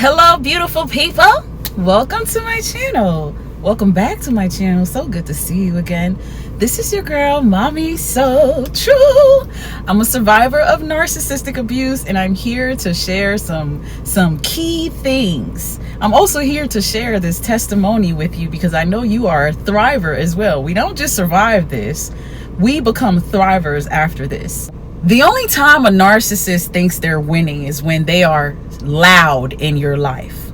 Hello, beautiful people. Welcome to my channel. Welcome back to my channel. So good to see you again. This is your girl, MamiSoTrue. I'm a survivor of narcissistic abuse, and I'm here to share some key things. I'm also here to share this testimony with you because I know you are a thriver as well. We don't just survive this, we become thrivers after this. The only time a narcissist thinks they're winning is when they are loud in your life.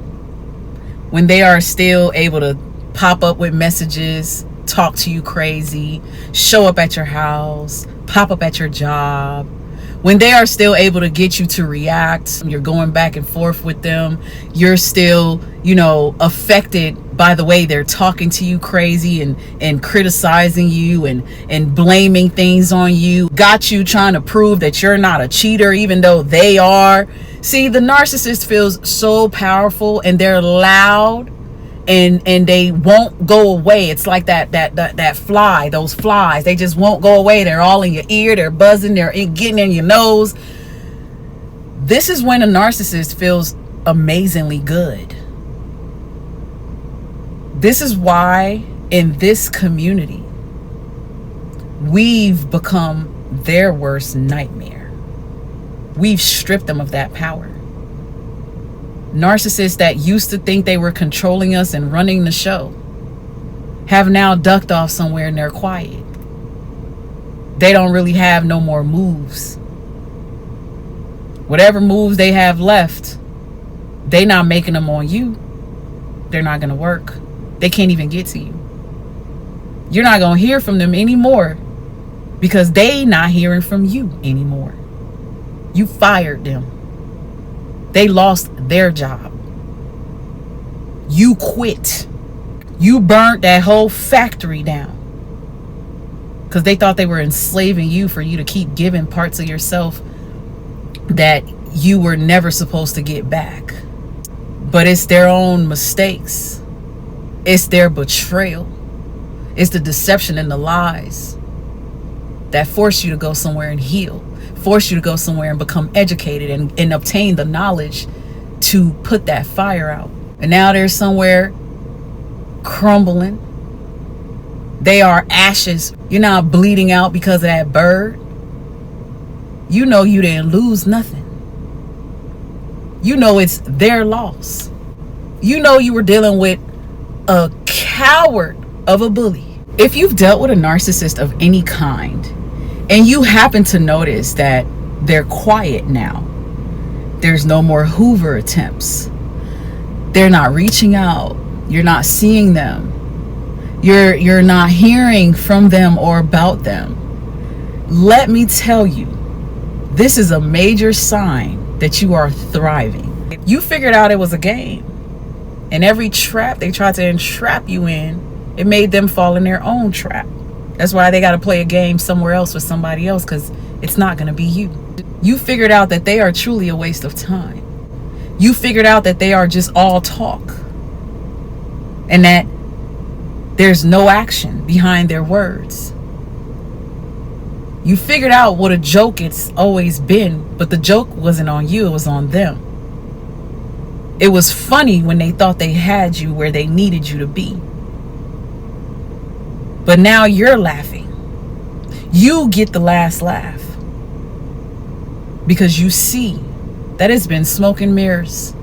When they are still able to pop up with messages, talk to you crazy, show up at your house, pop up at your job. When they are still able to get you to react, you're going back and forth with them, you're still, affected by the way they're talking to you crazy and criticizing you and blaming things on you, got you trying to prove that you're not a cheater even though they are. See, the narcissist feels so powerful and they're loud and they won't go away. It's like that fly, those flies, they just won't go away. They're all in your ear, they're buzzing, they're getting in your nose. This is when a narcissist feels amazingly good. This is why in this community, we've become their worst nightmare. We've stripped them of that power. Narcissists that used to think they were controlling us and running the show have now ducked off somewhere and they're quiet. They don't really have no more moves. Whatever moves they have left, they not making them on you. They're not going to work. They can't even get to you. You're not going to hear from them anymore because they not hearing from you anymore. You fired them. They lost their job. You quit. You burnt that whole factory down because they thought they were enslaving you for you to keep giving parts of yourself that you were never supposed to get back. But it's their own mistakes. It's their betrayal. It's the deception and the lies that force you to go somewhere and heal, force you to go somewhere and become educated and obtain the knowledge to put that fire out. And now they're somewhere crumbling. They are ashes. You're not bleeding out because of that bird. You know you didn't lose nothing. You know it's their loss. You know you were dealing with a coward of a bully. If you've dealt with a narcissist of any kind and you happen to notice that they're quiet now, there's no more Hoover attempts, they're not reaching out, you're not seeing them, you're not hearing from them or about them, let me tell you, this is a major sign that you are thriving. You figured out it was a game. And every trap they tried to entrap you in, it made them fall in their own trap. That's why they got to play a game somewhere else with somebody else, because it's not going to be you. You figured out that they are truly a waste of time. You figured out that they are just all talk and that there's no action behind their words. You figured out what a joke it's always been, but the joke wasn't on you, it was on them. It was funny when they thought they had you where they needed you to be. But now you're laughing. You get the last laugh because you see that it's been smoke and mirrors.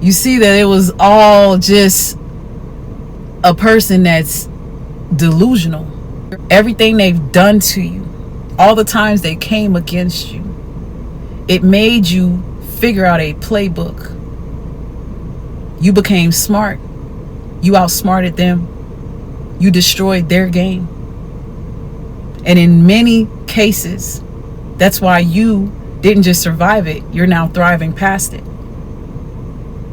You see that it was all just a person that's delusional. Everything they've done to you, all the times they came against you, it made you figure out a playbook. You became smart. You outsmarted them. You destroyed their game. And in many cases, that's why you didn't just survive it, you're now thriving past it.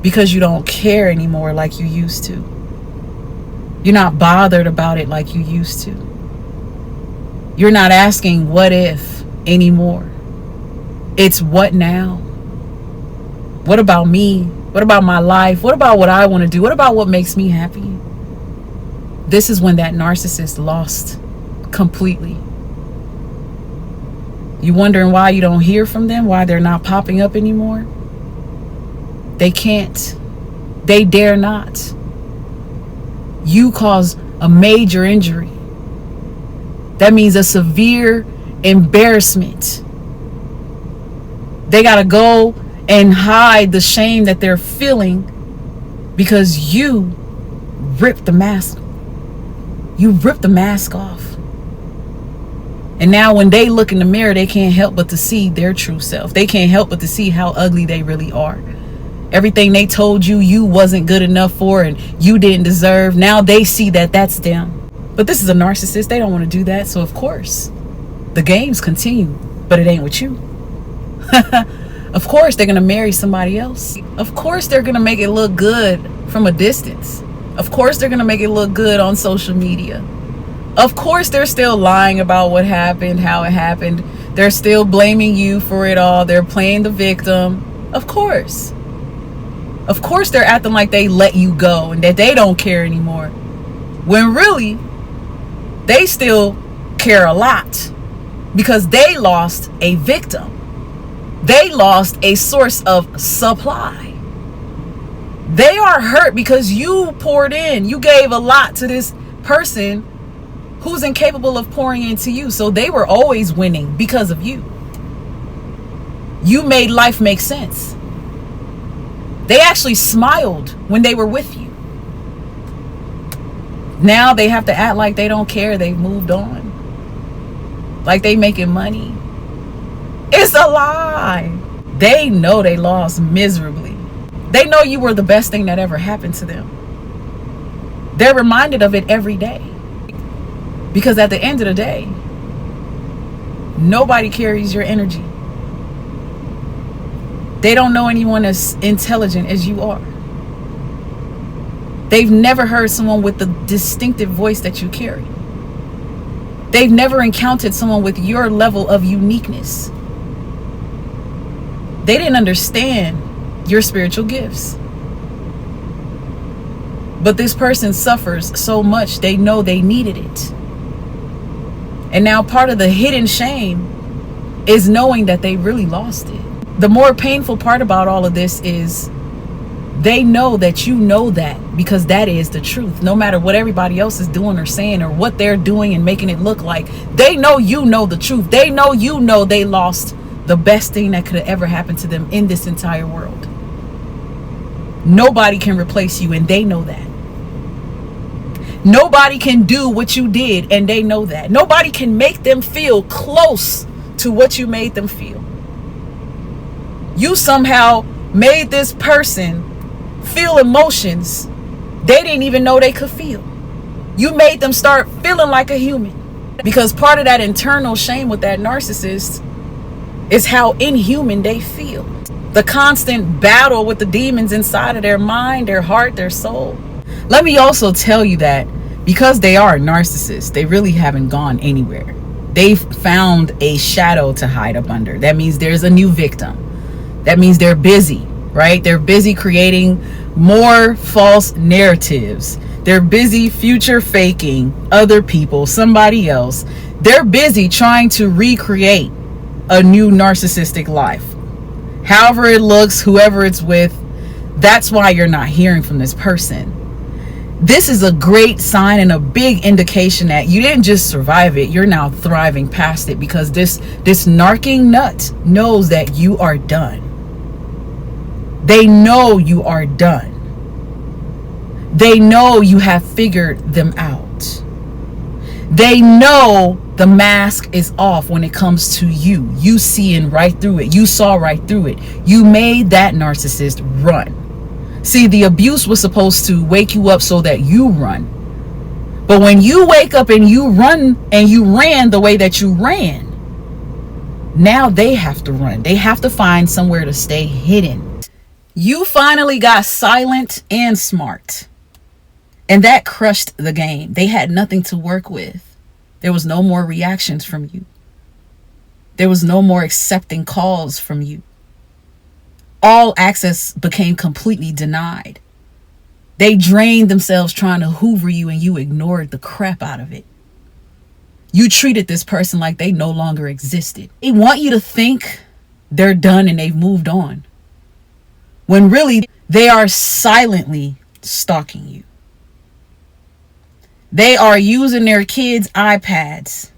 Because you don't care anymore like you used to. You're not bothered about it like you used to. You're not asking what if anymore. It's what now? What about me? What about my life? What about what I want to do? What about what makes me happy? This is when that narcissist lost completely. You wondering why you don't hear from them? Why they're not popping up anymore? They can't. They dare not. You cause a major injury. That means a severe embarrassment. They gotta go and hide the shame that they're feeling because you ripped the mask. You ripped the mask off. And now when they look in the mirror, they can't help but to see their true self. They can't help but to see how ugly they really are. Everything they told you you wasn't good enough for and you didn't deserve, now they see that that's them. But this is a narcissist. They don't want to do that. So of course, the games continue, but it ain't with you. Of course, they're going to marry somebody else. Of course, they're going to make it look good from a distance. Of course, they're going to make it look good on social media. Of course, they're still lying about what happened, how it happened. They're still blaming you for it all. They're playing the victim. Of course. Of course, they're acting like they let you go and that they don't care anymore. When really, they still care a lot because they lost a victim. They lost a source of supply. They are hurt because you poured in. You gave a lot to this person who's incapable of pouring into you. So they were always winning because of you. You made life make sense. They actually smiled when they were with you. Now they have to act like they don't care. They've moved on. Like they making money. It's a lie. They know they lost miserably. They know you were the best thing that ever happened to them. They're reminded of it every day. Because at the end of the day, nobody carries your energy. They don't know anyone as intelligent as you are. They've never heard someone with the distinctive voice that you carry. They've never encountered someone with your level of uniqueness. They didn't understand your spiritual gifts. But this person suffers so much, they know they needed it. And now part of the hidden shame is knowing that they really lost it. The more painful part about all of this is they know that you know that because that is the truth. No matter what everybody else is doing or saying or what they're doing and making it look like, they know you know the truth. They know you know they lost the best thing that could have ever happened to them in this entire world. Nobody can replace you, and they know that. Nobody can do what you did, and they know that. Nobody can make them feel close to what you made them feel. You somehow made this person feel emotions they didn't even know they could feel. You made them start feeling like a human. Because part of that internal shame with that narcissist is how inhuman they feel. The constant battle with the demons inside of their mind, their heart, their soul. Let me also tell you that because they are a narcissist, they really haven't gone anywhere. They've found a shadow to hide up under. That means there's a new victim. That means they're busy, right? They're busy creating more false narratives. They're busy future faking other people, somebody else. They're busy trying to recreate a new narcissistic life. However it looks, whoever it's with, that's why you're not hearing from this person. This is a great sign and a big indication that you didn't just survive it, you're now thriving past it, because this narking nut knows that you are done. They know you are done. They know you have figured them out. They know the mask is off when it comes to you. You seeing right through it. You saw right through it. You made that narcissist run. See, the abuse was supposed to wake you up so that you run. But when you wake up and you run and you ran the way that you ran, now they have to run. They have to find somewhere to stay hidden. You finally got silent and smart. And that crushed the game. They had nothing to work with. There was no more reactions from you. There was no more accepting calls from you. All access became completely denied. They drained themselves trying to hoover you, and you ignored the crap out of it. You treated this person like they no longer existed. They want you to think they're done and they've moved on, when really they are silently stalking you. They are using their kids' iPads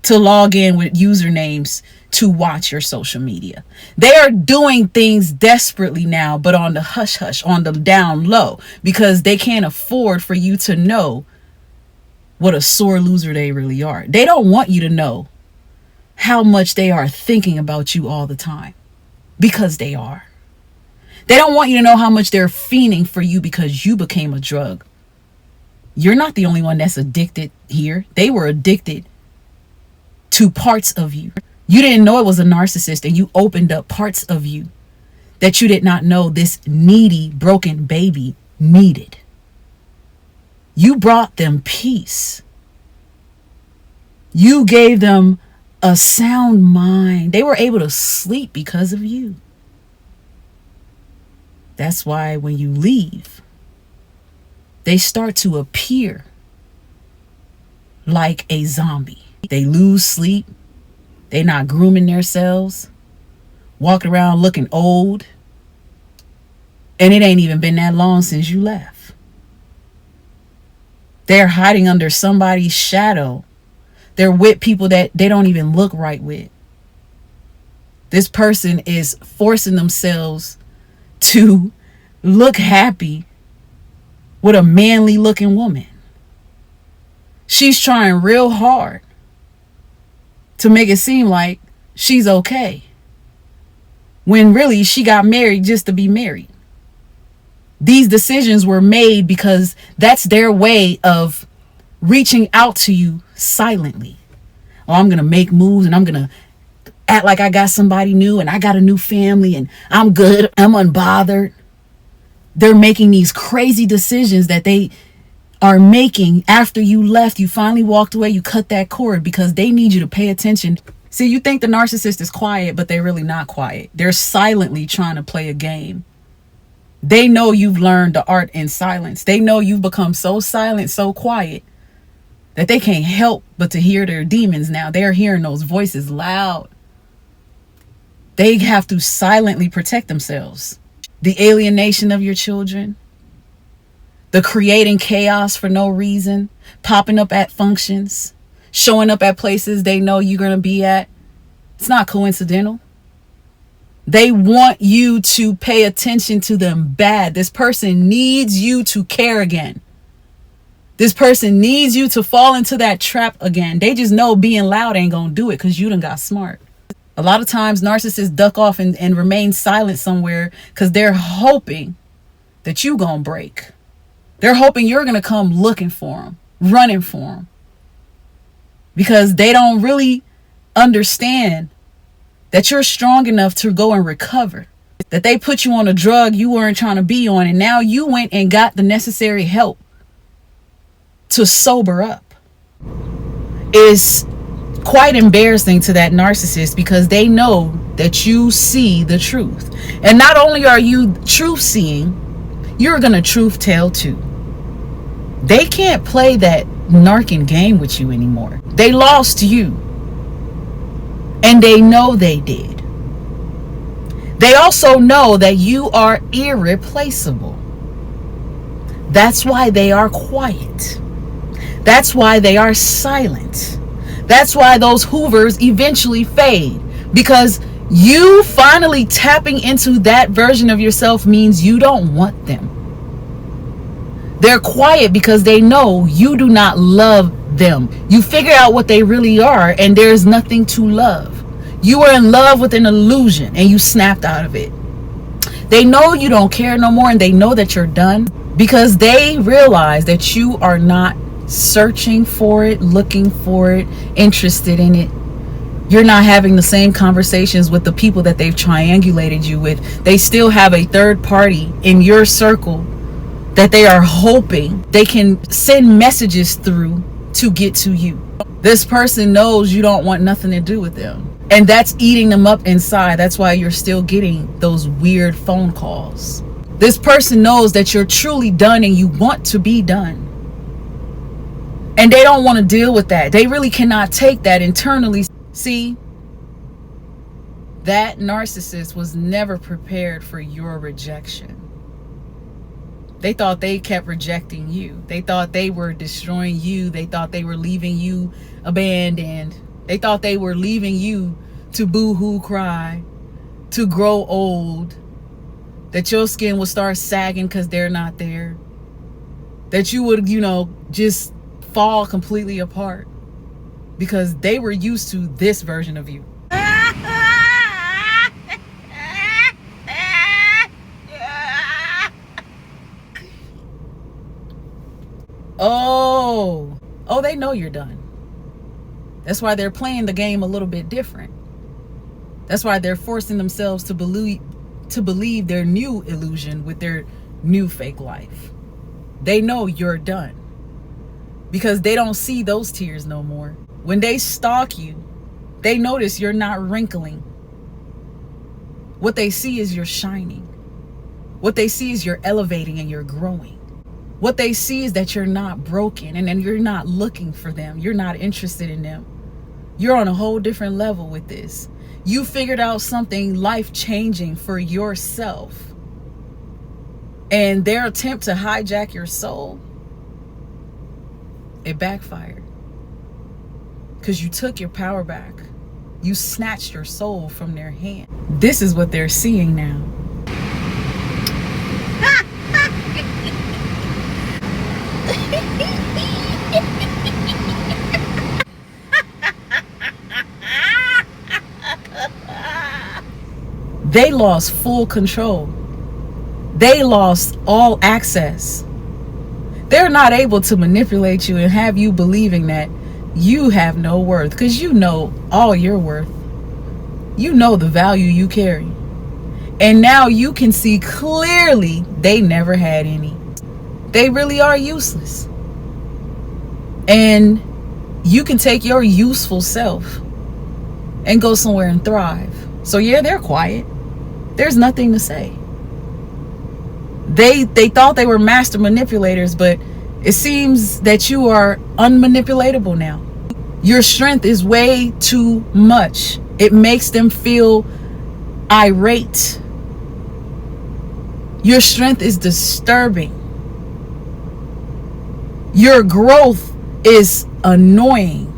to log in with usernames to watch your social media. They are doing things desperately now, but on the hush hush, on the down low, because they can't afford for you to know what a sore loser they really are. They don't want you to know how much they are thinking about you all the time, because they are. They don't want you to know how much they're fiending for you because you became a drug. You're not the only one that's addicted here. They were addicted to parts of you. You didn't know it was a narcissist, and you opened up parts of you that you did not know this needy, broken baby needed. You brought them peace. You gave them a sound mind. They were able to sleep because of you. That's why when you leave, they start to appear like a zombie. They lose sleep. They're not grooming themselves, walking around looking old. And it ain't even been that long since you left. They're hiding under somebody's shadow. They're with people that they don't even look right with. This person is forcing themselves to look happy with a manly looking woman. She's trying real hard to make it seem like she's okay, when really she got married just to be married. These decisions were made because that's their way of reaching out to you silently. Oh, I'm going to make moves, and I'm going to act like I got somebody new, and I got a new family, and I'm good, I'm unbothered. They're making these crazy decisions that they are making after you left. You finally walked away, you cut that cord, because they need you to pay attention. See, you think the narcissist is quiet, but they're really not quiet. They're silently trying to play a game. They know you've learned the art in silence. They know you've become so silent, so quiet, that they can't help but to hear their demons now. They're hearing those voices loud. They have to silently protect themselves. The alienation of your children, the creating chaos for no reason, popping up at functions, showing up at places they know you're going to be at. It's not coincidental. They want you to pay attention to them bad. This person needs you to care again. This person needs you to fall into that trap again. They just know being loud ain't going to do it because you done got smart. A lot of times narcissists duck off and remain silent somewhere because they're hoping that you going to break. They're hoping you're going to come looking for them, running for them. Because they don't really understand that you're strong enough to go and recover. That they put you on a drug you weren't trying to be on, and now you went and got the necessary help to sober up. It's quite embarrassing to that narcissist because they know that you see the truth. And not only are you truth seeing, you're going to truth tell too. They can't play that narking game with you anymore. They lost you. And they know they did. They also know that you are irreplaceable. That's why they are quiet. That's why they are silent. That's why those hoovers eventually fade. Because you finally tapping into that version of yourself means you don't want them. They're quiet because they know you do not love them. You figure out what they really are, and there's nothing to love. You were in love with an illusion, and you snapped out of it. They know you don't care no more, and they know that you're done because they realize that you are not searching for it, looking for it, interested in it. You're not having the same conversations with the people that they've triangulated you with. They still have a third party in your circle that they are hoping they can send messages through to get to you. This person knows you don't want nothing to do with them. And that's eating them up inside. That's why you're still getting those weird phone calls. This person knows that you're truly done and you want to be done. And they don't want to deal with that. They really cannot take that internally. See, That narcissist was never prepared for your rejection. They thought they kept rejecting you. They thought they were destroying you. They thought they were leaving you abandoned. They thought they were leaving you to boo-hoo cry, to grow old, that your skin would start sagging because they're not there, that you would, just fall completely apart because they were used to this version of you. Oh, they know you're done. That's why they're playing the game a little bit different. That's why they're forcing themselves to believe their new illusion with their new fake life. They know you're done because they don't see those tears no more. When they stalk you, they notice you're not wrinkling. What they see is you're shining. What they see is you're elevating and you're growing. What they see is that you're not broken, and then you're not looking for them. You're not interested in them. You're on a whole different level with this. You figured out something life-changing for yourself. And their attempt to hijack your soul, it backfired. Because you took your power back. You snatched your soul from their hand. This is what they're seeing now. They lost full control. They lost all access. They're not able to manipulate you and have you believing that you have no worth, because you know all your worth. You know the value you carry. And now you can see clearly they never had any. They really are useless. And you can take your useful self and go somewhere and thrive. So yeah, they're quiet. There's nothing to say. They thought they were master manipulators, but it seems that you are unmanipulatable now. Your strength is way too much. It makes them feel irate. Your strength is disturbing. Your growth is annoying.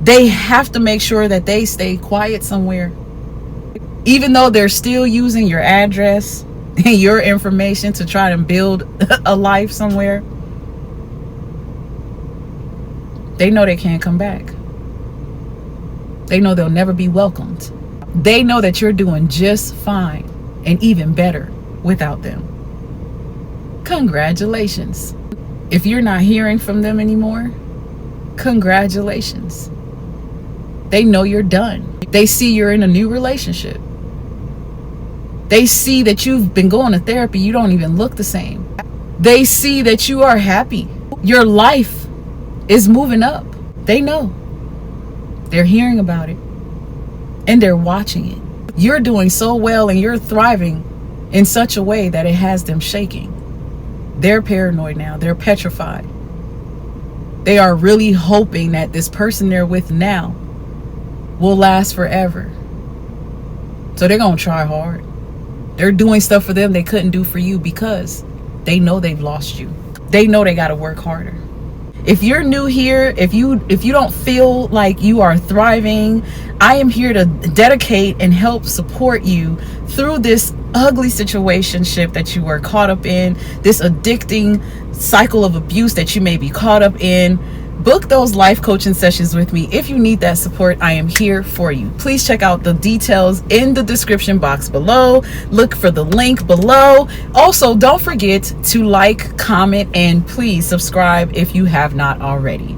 They have to make sure that they stay quiet somewhere. Even though they're still using your address and your information to try to build a life somewhere, they know they can't come back. They know they'll never be welcomed. They know that you're doing just fine and even better without them. Congratulations. If you're not hearing from them anymore, congratulations. They know you're done. They see you're in a new relationship. They see that you've been going to therapy. You don't even look the same. They see that you are happy. Your life is moving up. They know. They're hearing about it. And they're watching it. You're doing so well and you're thriving in such a way that it has them shaking. They're paranoid now. They're petrified. They are really hoping that this person they're with now will last forever. So they're going to try hard. They're doing stuff for them they couldn't do for you because they know they've lost you. They know they got to work harder. If you're new here, if you don't feel like you are thriving, I am here to dedicate and help support you through this ugly situationship that you are caught up in, this addicting cycle of abuse that you may be caught up in. Book those life coaching sessions with me. If you need that support, I am here for you. Please check out the details in the description box below. Look for the link below. Also, don't forget to like, comment, and please subscribe if you have not already.